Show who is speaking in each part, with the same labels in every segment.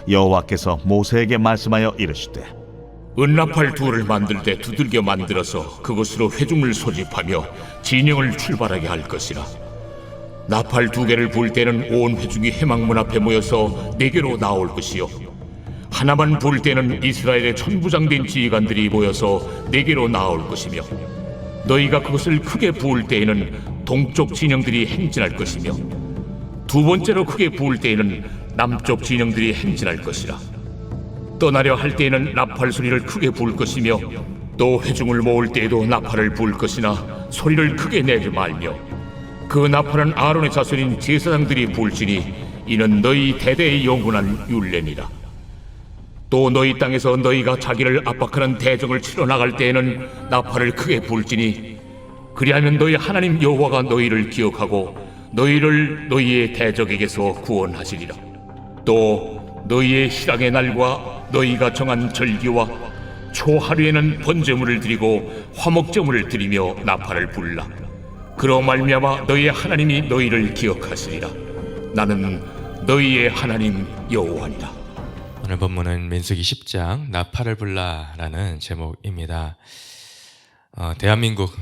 Speaker 1: 여호와께서 모세에게 말씀하여 이르시되
Speaker 2: 은나팔 둘을 만들 때 두들겨 만들어서 그것으로 회중을 소집하며 진영을 출발하게 할 것이라. 나팔 두 개를 불 때는 온 회중이 회막문 앞에 모여서 내게로 나올 것이요, 하나만 불 때는 이스라엘의 천부장된 지휘관들이 모여서 내게로 나올 것이며, 너희가 그것을 크게 부을 때에는 동쪽 진영들이 행진할 것이며, 두 번째로 크게 부을 때에는 남쪽 진영들이 행진할 것이라. 떠나려 할 때에는 나팔 소리를 크게 부을 것이며, 또 회중을 모을 때에도 나팔을 부을 것이나 소리를 크게 내지 말며, 그 나팔은 아론의 자손인 제사장들이 불지니 이는 너희 대대의 영원한 율례니라. 또 너희 땅에서 너희가 자기를 압박하는 대적을 치러 나갈 때에는 나팔을 크게 불지니 그리하면 너희 하나님 여호와가 너희를 기억하고 너희를 너희의 대적에게서 구원하시리라. 또 너희의 실학의 날과 너희가 정한 절기와 초하루에는 번제물을 드리고 화목제물을 드리며 나팔을 불라. 그로 말미암아 너희의 하나님이 너희를 기억하시리라. 나는 너희의 하나님 여호와니라.
Speaker 3: 오늘 본문은 민수기 10장 나팔을 불라라는 제목입니다. 대한민국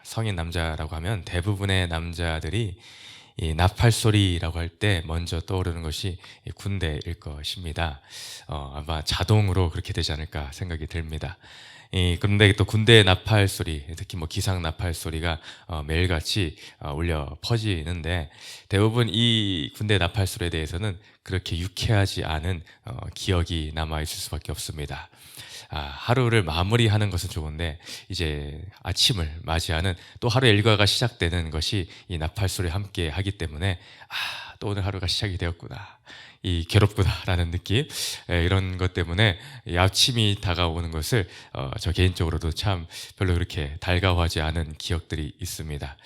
Speaker 3: 성인 남자라고 하면 대부분의 남자들이 이 나팔 소리라고 할 때 먼저 떠오르는 것이 군대일 것입니다. 아마 자동으로 그렇게 되지 않을까 생각이 듭니다. 그런데 또 군대의 나팔 소리, 특히 기상 나팔 소리가 매일같이 울려 퍼지는데, 대부분 이 군대 나팔 소리에 대해서는 그렇게 유쾌하지 않은 기억이 남아 있을 수밖에 없습니다. 하루를 마무리하는 것은 좋은데 이제 아침을 맞이하는 또 하루의 일과가 시작되는 것이 이 나팔 소리와 함께 하기 때문에 또 오늘 하루가 시작이 되었구나, 이 괴롭구나라는 느낌, 이런 것 때문에 이 아침이 다가오는 것을 저 개인적으로도 참 별로 그렇게 달가워하지 않은 기억들이 있습니다.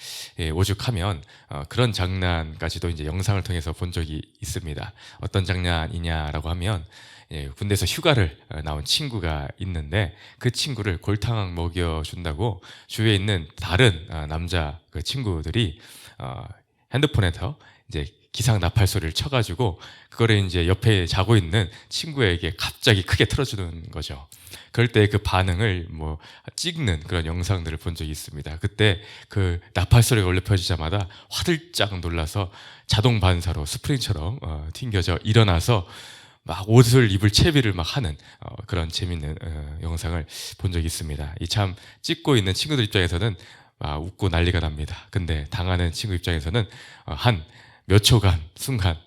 Speaker 3: 오죽하면 그런 장난까지도 이제 영상을 통해서 본 적이 있습니다. 어떤 장난이냐라고 하면 군대에서 휴가를 나온 친구가 있는데, 그 친구를 골탕 먹여준다고 주위에 있는 다른 남자 그 친구들이 핸드폰에서 이제 기상 나팔 소리를 쳐가지고 그거를 이제 옆에 자고 있는 친구에게 갑자기 크게 틀어주는 거죠. 그럴 때 그 반응을 찍는 그런 영상들을 본 적이 있습니다. 그때 그 나팔 소리가 울려 퍼지자마자 화들짝 놀라서 자동 반사로 스프링처럼 튕겨져 일어나서 막 옷을 입을 채비를 막 하는 그런 재밌는 영상을 본 적이 있습니다. 이 참 찍고 있는 친구들 입장에서는 막 웃고 난리가 납니다. 근데 당하는 친구 입장에서는 한 몇 초간 순간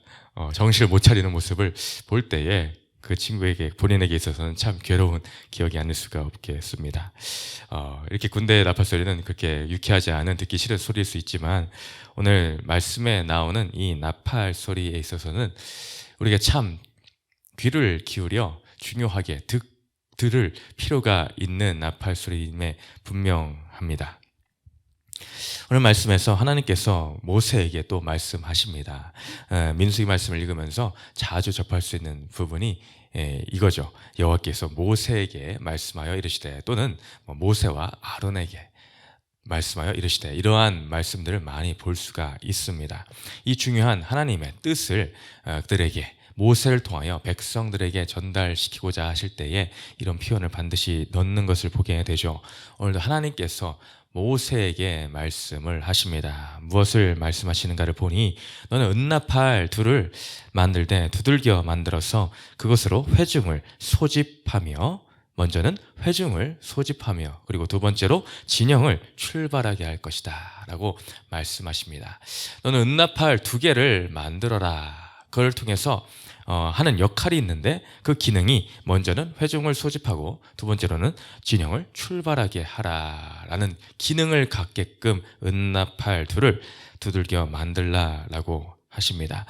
Speaker 3: 정신을 못 차리는 모습을 볼 때에 그 친구에게, 본인에게 있어서는 참 괴로운 기억이 아닐 수가 없겠습니다. 이렇게 군대 나팔 소리는 그렇게 유쾌하지 않은, 듣기 싫은 소리일 수 있지만, 오늘 말씀에 나오는 이 나팔 소리에 있어서는 우리가 참 귀를 기울여 중요하게 들을 필요가 있는 나팔 소리임에 분명합니다. 오늘 말씀에서 하나님께서 모세에게 또 말씀하십니다. 민수기 말씀을 읽으면서 자주 접할 수 있는 부분이 이거죠. 여호와께서 모세에게 말씀하여 이르시되, 또는 모세와 아론에게 말씀하여 이르시되, 이러한 말씀들을 많이 볼 수가 있습니다. 이 중요한 하나님의 뜻을 그들에게, 모세를 통하여 백성들에게 전달시키고자 하실 때에 이런 표현을 반드시 넣는 것을 보게 되죠. 오늘도 하나님께서 모세에게 말씀을 하십니다. 무엇을 말씀하시는가를 보니, 너는 은나팔 둘을 만들되 두들겨 만들어서 그것으로 회중을 소집하며, 먼저는 회중을 소집하며, 그리고 두 번째로 진영을 출발하게 할 것이다 라고 말씀하십니다. 너는 은나팔 두 개를 만들어라. 그걸 통해서 하는 역할이 있는데, 그 기능이 먼저는 회중을 소집하고 두 번째로는 진영을 출발하게 하라라는 기능을 갖게끔 은나팔 둘을 두들겨 만들라라고 하십니다.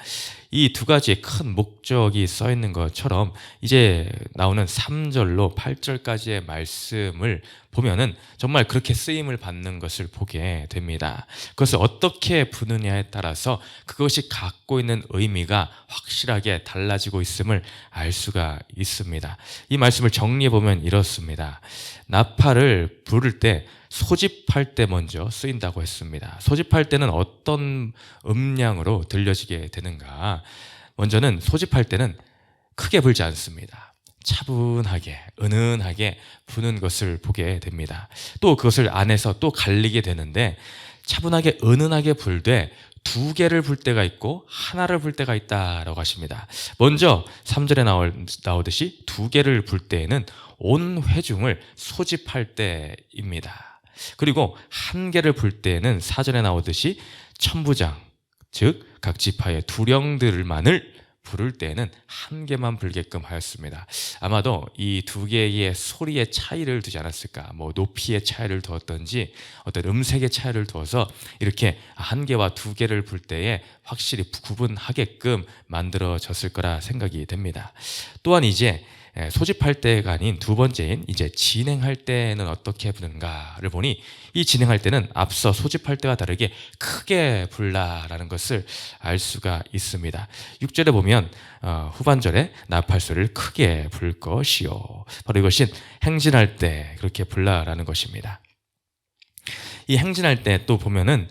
Speaker 3: 이 두 가지의 큰 목적이 써 있는 것처럼 이제 나오는 3절로 8절까지의 말씀을 보면은 정말 그렇게 쓰임을 받는 것을 보게 됩니다. 그것을 어떻게 부느냐에 따라서 그것이 갖고 있는 의미가 확실하게 달라지고 있음을 알 수가 있습니다. 이 말씀을 정리해 보면 이렇습니다. 나팔을 부를 때 소집할 때 먼저 쓰인다고 했습니다. 소집할 때는 어떤 음량으로 들려지게 되는가? 먼저는 소집할 때는 크게 불지 않습니다. 차분하게 은은하게 부는 것을 보게 됩니다. 또 그것을 안에서 또 갈리게 되는데 차분하게 은은하게 불되 두 개를 불 때가 있고 하나를 불 때가 있다라고 하십니다. 먼저 3절에 나오듯이 두 개를 불 때에는 온 회중을 소집할 때입니다. 그리고 한 개를 불 때에는 4절에 나오듯이 천부장, 즉 각 지파의 두령들만을 부를 때에는 한 개만 불게끔 하였습니다. 아마도 이 두 개의 소리의 차이를 두지 않았을까, 뭐 높이의 차이를 두었던지 어떤 음색의 차이를 두어서 이렇게 한 개와 두 개를 불 때에 확실히 구분하게끔 만들어졌을 거라 생각이 됩니다. 또한 이제 소집할 때가 아닌 두 번째인 이제 진행할 때는 어떻게 부는가를 보니 이 진행할 때는 앞서 소집할 때와 다르게 크게 불라라는 것을 알 수가 있습니다. 6절에 보면 후반절에 나팔소리를 크게 불 것이요, 바로 이것이 행진할 때 그렇게 불라라는 것입니다. 이 행진할 때 또 보면은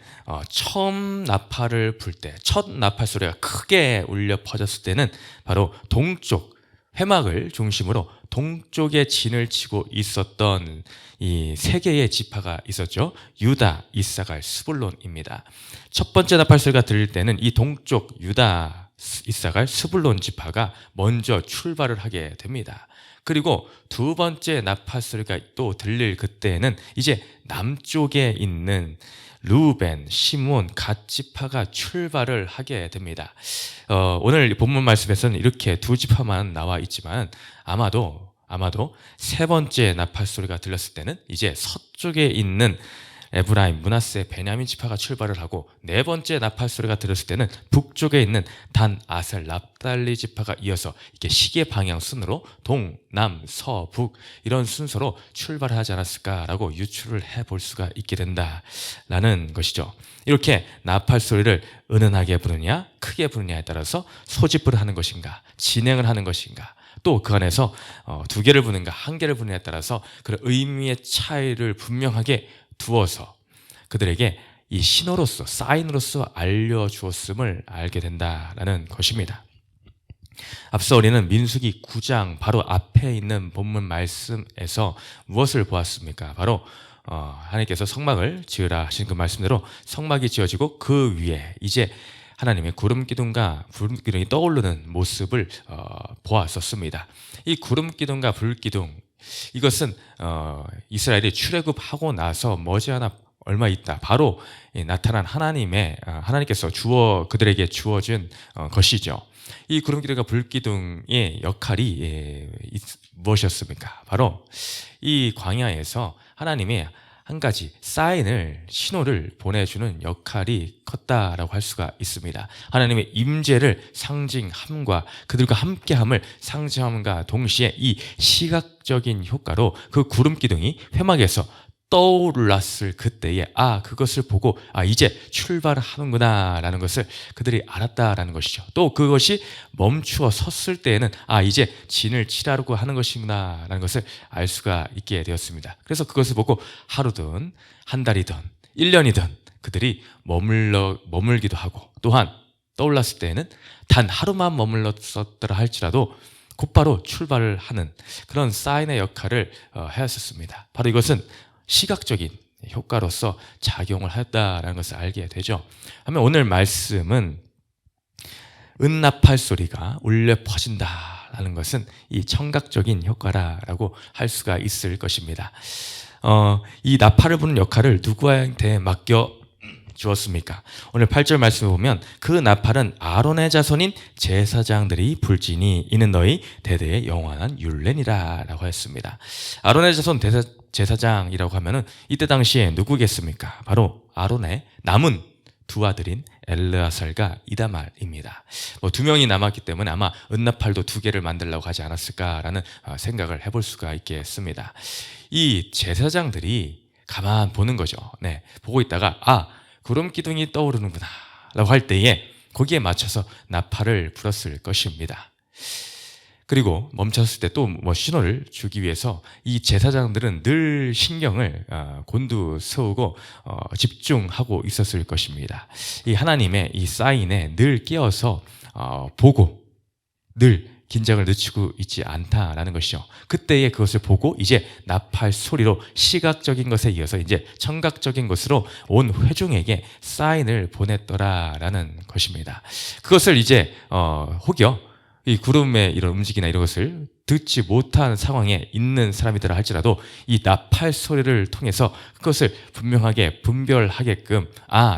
Speaker 3: 처음 나팔을 불 때, 첫 나팔 소리가 크게 울려 퍼졌을 때는 바로 동쪽 회막을 중심으로 동쪽에 진을 치고 있었던 이 세 개의 지파가 있었죠. 유다, 이사갈, 스불론입니다. 첫 번째 나팔 소리가 들릴 때는 이 동쪽 유다, 이사갈, 스불론 지파가 먼저 출발을 하게 됩니다. 그리고 두 번째 나팔 소리가 또 들릴 그때에는 이제 남쪽에 있는 루벤, 시몬, 갓 지파가 출발을 하게 됩니다. 오늘 본문 말씀에서는 이렇게 두 지파만 나와 있지만 아마도 세 번째 나팔 소리가 들렸을 때는 이제 서쪽에 있는 에브라임, 므낫세, 베냐민 지파가 출발을 하고 네 번째 나팔 소리가 들었을 때는 북쪽에 있는 단, 아셀, 납달리 지파가 이어서 이렇게 시계 방향 순으로 동, 남, 서, 북 이런 순서로 출발하지 않았을까라고 유추를 해볼 수가 있게 된다라는 것이죠. 이렇게 나팔 소리를 은은하게 부르냐 크게 부르냐에 따라서 소집을 하는 것인가 진행을 하는 것인가 또 그 안에서 두 개를 부는가 한 개를 부느냐에 따라서 그런 의미의 차이를 분명하게 두어서 그들에게 이 신호로서 사인으로서 알려주었음을 알게 된다라는 것입니다. 앞서 우리는 민수기 9장 바로 앞에 있는 본문 말씀에서 무엇을 보았습니까? 바로 하나님께서 성막을 지으라 하신 그 말씀대로 성막이 지어지고 그 위에 이제 하나님의 구름 기둥과 불 기둥이 떠오르는 모습을 보았었습니다. 이 구름 기둥과 불 기둥 이것은 이스라엘이 출애굽하고 나서 머지않아 얼마 있다 바로 나타난 하나님께서 그들에게 주어진 것이죠. 이 구름 기둥과 불 기둥의 역할이 무엇이었습니까? 바로 이 광야에서 하나님이 한 가지 사인을 신호를 보내주는 역할이 컸다라고 할 수가 있습니다. 하나님의 임재를 상징함과 그들과 함께함을 상징함과 동시에 이 시각적인 효과로 그 구름 기둥이 회막에서 떠올랐을 그때에 그것을 보고 이제 출발을 하는구나 라는 것을 그들이 알았다라는 것이죠. 또 그것이 멈추어 섰을 때에는 이제 진을 치라고 하는 것이구나 라는 것을 알 수가 있게 되었습니다. 그래서 그것을 보고 하루든 한 달이든 1년이든 그들이 머물기도 하고 또한 떠올랐을 때에는 단 하루만 머물렀었더라 할지라도 곧바로 출발을 하는 그런 사인의 역할을 하였었습니다. 바로 이것은 시각적인 효과로서 작용을 하였다라는 것을 알게 되죠. 하면 오늘 말씀은 은나팔 소리가 울려 퍼진다라는 것은 이 청각적인 효과라고 할 수가 있을 것입니다. 이 나팔을 부는 역할을 누구한테 맡겨 주었습니까? 오늘 8절 말씀을 보면 그 나팔은 아론의 자손인 제사장들이 불지니 이는 너희 대대의 영원한 율례니라 라고 했습니다. 아론의 자손 제사장이라고 하면은 이때 당시에 누구겠습니까? 바로 아론의 남은 두 아들인 엘르아살과 이다말입니다. 두 명이 남았기 때문에 아마 은나팔도 두 개를 만들려고 하지 않았을까라는 생각을 해볼 수가 있겠습니다. 이 제사장들이 가만 보는 거죠. 보고 있다가 구름 기둥이 떠오르는구나 라고 할 때에 거기에 맞춰서 나팔을 불었을 것입니다. 그리고 멈췄을 때 또 신호를 주기 위해서 이 제사장들은 늘 신경을 곤두세우고 집중하고 있었을 것입니다. 이 하나님의 이 사인에 늘 끼어서 보고 늘 긴장을 늦추고 있지 않다라는 것이죠. 그때의 그것을 보고 이제 나팔 소리로 시각적인 것에 이어서 이제 청각적인 것으로 온 회중에게 사인을 보냈더라라는 것입니다. 그것을 이제 혹여 이 구름의 이런 움직이나 이런 것을 듣지 못한 상황에 있는 사람이더라 할지라도 이 나팔 소리를 통해서 그것을 분명하게 분별하게끔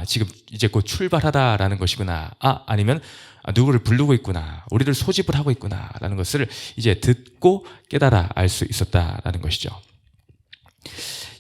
Speaker 3: 지금 이제 곧 출발하다라는 것이구나, 아니면 누구를 부르고 있구나, 우리를 소집을 하고 있구나라는 것을 이제 듣고 깨달아 알 수 있었다라는 것이죠.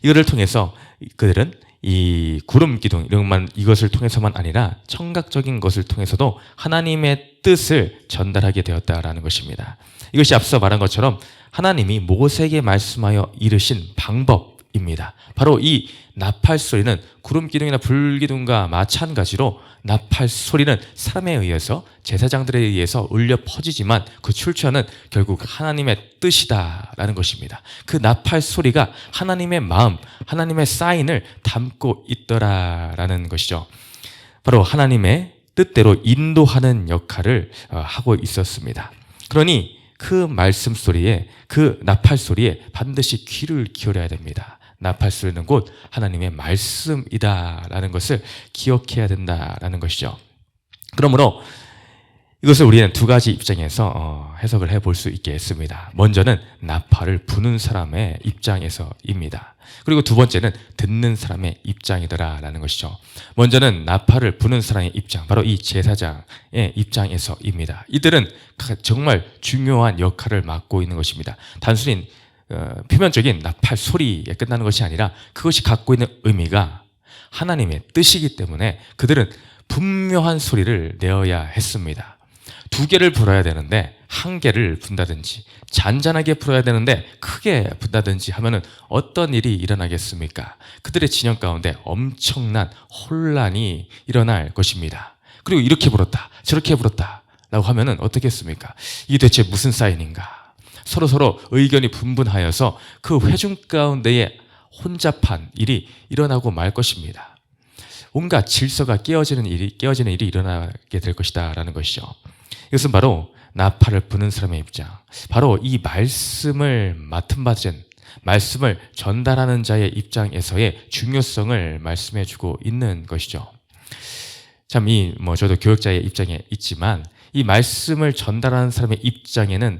Speaker 3: 이거를 통해서 그들은 이 구름 기둥 이것을 통해서만 아니라 청각적인 것을 통해서도 하나님의 뜻을 전달하게 되었다라는 것입니다. 이것이 앞서 말한 것처럼 하나님이 모세에게 말씀하여 이르신 방법입니다. 바로 이 나팔 소리는 구름 기둥이나 불 기둥과 마찬가지로 나팔 소리는 사람에 의해서, 제사장들에 의해서 울려 퍼지지만 그 출처는 결국 하나님의 뜻이다라는 것입니다. 그 나팔 소리가 하나님의 마음, 하나님의 사인을 담고 있더라라는 것이죠. 바로 하나님의 뜻대로 인도하는 역할을 하고 있었습니다. 그러니 그 말씀 소리에, 그 나팔 소리에 반드시 귀를 기울여야 됩니다. 나팔 소리는 곧 하나님의 말씀이다라는 것을 기억해야 된다라는 것이죠. 그러므로 이것을 우리는 두 가지 입장에서 해석을 해볼 수 있겠습니다. 먼저는 나팔을 부는 사람의 입장에서입니다. 그리고 두 번째는 듣는 사람의 입장이더라라는 것이죠. 먼저는 나팔을 부는 사람의 입장, 바로 이 제사장의 입장에서입니다. 이들은 정말 중요한 역할을 맡고 있는 것입니다. 단순히 표면적인 나팔 소리에 끝나는 것이 아니라 그것이 갖고 있는 의미가 하나님의 뜻이기 때문에 그들은 분명한 소리를 내어야 했습니다. 두 개를 불어야 되는데 한 개를 분다든지, 잔잔하게 불어야 되는데 크게 분다든지 하면은 어떤 일이 일어나겠습니까? 그들의 진영 가운데 엄청난 혼란이 일어날 것입니다. 그리고 이렇게 불었다, 저렇게 불었다 라고 하면은 어떻겠습니까? 이게 대체 무슨 사인인가? 서로 의견이 분분하여서 그 회중 가운데에 혼잡한 일이 일어나고 말 것입니다. 온갖 질서가 깨어지는 일이 일어나게 될 것이다라는 것이죠. 이것은 바로 나팔을 부는 사람의 입장, 바로 이 말씀을 맡은 받은, 말씀을 전달하는 자의 입장에서의 중요성을 말씀해주고 있는 것이죠. 참 저도 교역자의 입장에 있지만 이 말씀을 전달하는 사람의 입장에는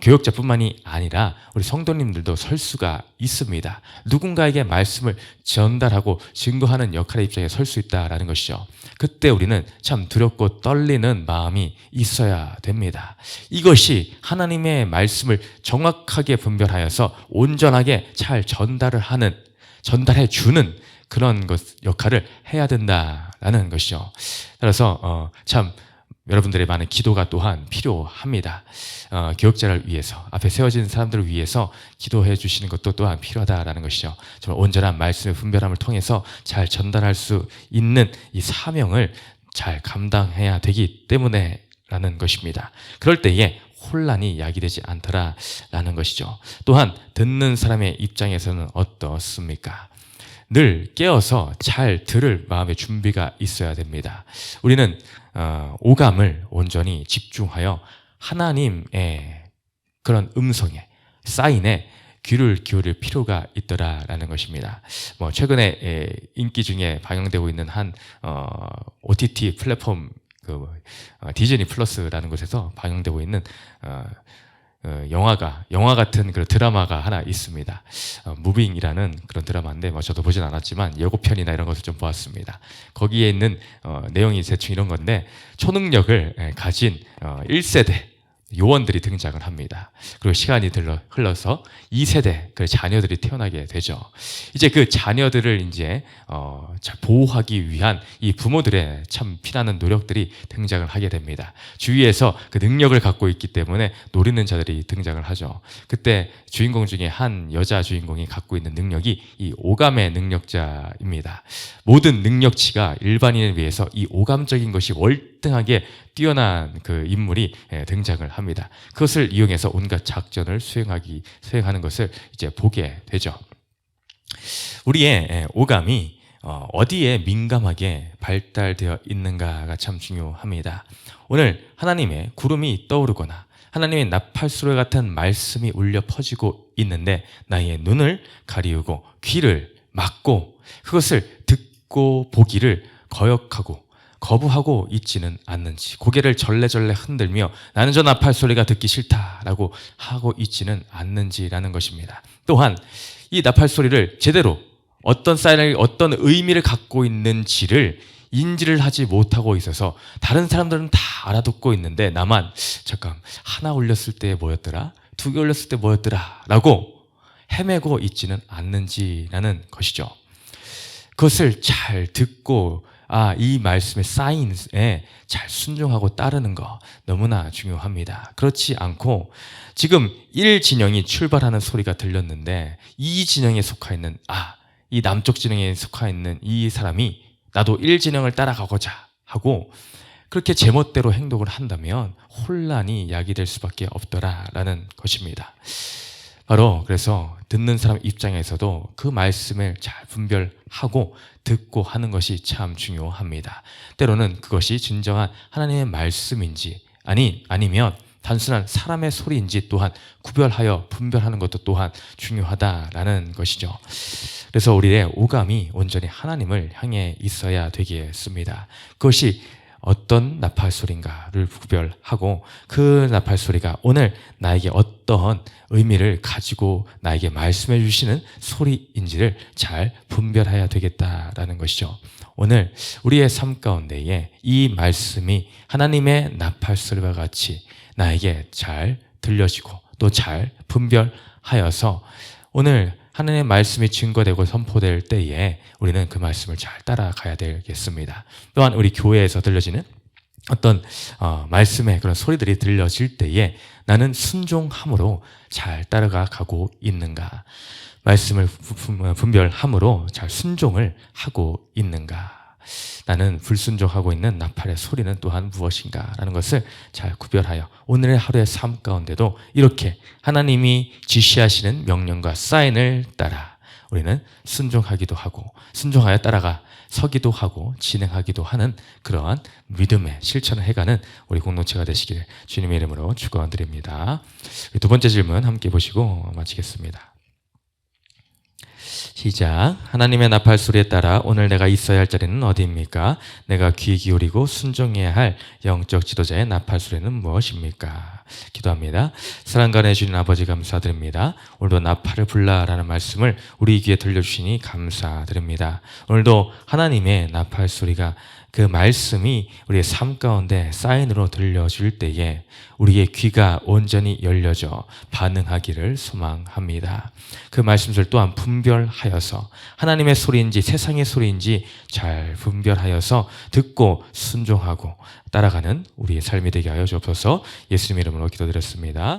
Speaker 3: 교역자뿐만이 아니라 우리 성도님들도 설 수가 있습니다. 누군가에게 말씀을 전달하고 증거하는 역할의 입장에 설 수 있다라는 것이죠. 그때 우리는 참 두렵고 떨리는 마음이 있어야 됩니다. 이것이 하나님의 말씀을 정확하게 분별하여서 온전하게 잘 전달해 주는 그런 역할을 해야 된다라는 것이죠. 따라서 참 여러분들의 많은 기도가 또한 필요합니다. 교역자를 위해서, 앞에 세워진 사람들을 위해서 기도해 주시는 것도 또한 필요하다라는 것이죠. 정말 온전한 말씀의 분별함을 통해서 잘 전달할 수 있는 이 사명을 잘 감당해야 되기 때문에 라는 것입니다. 그럴 때에 혼란이 야기되지 않더라라는 것이죠. 또한 듣는 사람의 입장에서는 어떻습니까? 늘 깨어서 잘 들을 마음의 준비가 있어야 됩니다. 우리는 오감을 온전히 집중하여 하나님의 그런 음성에, 사인에 귀를 기울일 필요가 있더라라는 것입니다. 최근에 인기 중에 방영되고 있는 한 OTT 플랫폼 디즈니 플러스라는 곳에서 방영되고 있는 영화 같은 그런 드라마가 하나 있습니다. 무빙이라는 그런 드라마인데 저도 보진 않았지만 예고편이나 이런 것을 좀 보았습니다. 거기에 있는 내용이 대충 이런 건데, 초능력을 가진 1세대 요원들이 등장을 합니다. 그리고 시간이 흘러서 2세대 그 자녀들이 태어나게 되죠. 이제 그 자녀들을 이제 잘 보호하기 위한 이 부모들의 참 피나는 노력들이 등장을 하게 됩니다. 주위에서 그 능력을 갖고 있기 때문에 노리는 자들이 등장을 하죠. 그때 주인공 중에 한 여자 주인공이 갖고 있는 능력이 이 오감의 능력자입니다. 모든 능력치가 일반인에 비해서 이 오감적인 것이 월등하게 뛰어난 그 인물이 등장을 합니다. 그것을 이용해서 온갖 작전을 수행하는 것을 이제 보게 되죠. 우리의 오감이 어디에 민감하게 발달되어 있는가가 참 중요합니다. 오늘 하나님의 구름이 떠오르거나 하나님의 나팔소리 같은 말씀이 울려 퍼지고 있는데 나의 눈을 가리우고 귀를 막고 그것을 듣고 보기를 거부하고 있지는 않는지, 고개를 절레절레 흔들며 나는 저 나팔소리가 듣기 싫다라고 하고 있지는 않는지라는 것입니다. 또한 이 나팔소리를 제대로 어떤 사인을, 어떤 의미를 갖고 있는지를 인지를 하지 못하고 있어서 다른 사람들은 다 알아듣고 있는데 나만 잠깐 하나 울렸을 때 뭐였더라? 두 개 울렸을 때 뭐였더라? 라고 헤매고 있지는 않는지라는 것이죠. 그것을 잘 듣고 이 말씀의 사인에 잘 순종하고 따르는 거 너무나 중요합니다. 그렇지 않고 지금 1진영이 출발하는 소리가 들렸는데 2진영에 속하 있는 이 남쪽 진영에 속하 있는 이 사람이 나도 1진영을 따라가고자 하고 그렇게 제멋대로 행동을 한다면 혼란이 야기될 수밖에 없더라라는 것입니다. 바로 그래서 듣는 사람 입장에서도 그 말씀을 잘 분별하고 듣고 하는 것이 참 중요합니다. 때로는 그것이 진정한 하나님의 말씀인지 아니면 단순한 사람의 소리인지 또한 구별하여 분별하는 것도 또한 중요하다라는 것이죠. 그래서 우리의 오감이 온전히 하나님을 향해 있어야 되겠습니다. 그것이 어떤 나팔소리인가를 구별하고 그 나팔소리가 오늘 나에게 어떠한 의미를 가지고 나에게 말씀해 주시는 소리인지를 잘 분별해야 되겠다라는 것이죠. 오늘 우리의 삶 가운데에 이 말씀이 하나님의 나팔소리와 같이 나에게 잘 들려지고 또 잘 분별하여서 오늘 하나님의 말씀이 증거되고 선포될 때에 우리는 그 말씀을 잘 따라가야 되겠습니다. 또한 우리 교회에서 들려지는 어떤 말씀의 그런 소리들이 들려질 때에 나는 순종함으로 잘 따라가고 있는가, 말씀을 분별함으로 잘 순종을 하고 있는가, 나는 불순종하고 있는 나팔의 소리는 또한 무엇인가 라는 것을 잘 구별하여 오늘의 하루의 삶 가운데도 이렇게 하나님이 지시하시는 명령과 사인을 따라 우리는 순종하기도 하고 순종하여 따라가 서기도 하고 진행하기도 하는 그러한 믿음의 실천을 해가는 우리 공동체가 되시기를 주님의 이름으로 축원드립니다. 두 번째 질문 함께 보시고 마치겠습니다. 시작. 하나님의 나팔 소리에 따라 오늘 내가 있어야 할 자리는 어디입니까? 내가 귀 기울이고 순종해야 할 영적 지도자의 나팔 소리는 무엇입니까? 기도합니다. 사랑과 은혜 주신 아버지 감사드립니다. 오늘도 나팔을 불라라는 말씀을 우리 귀에 들려주시니 감사드립니다. 오늘도 하나님의 나팔 소리가 그 말씀이 우리의 삶 가운데 사인으로 들려줄 때에 우리의 귀가 온전히 열려져 반응하기를 소망합니다. 그 말씀을 또한 분별하여서 하나님의 소리인지 세상의 소리인지 잘 분별하여서 듣고 순종하고 따라가는 우리의 삶이 되게 하여 주옵소서. 예수님 이름으로 기도드렸습니다.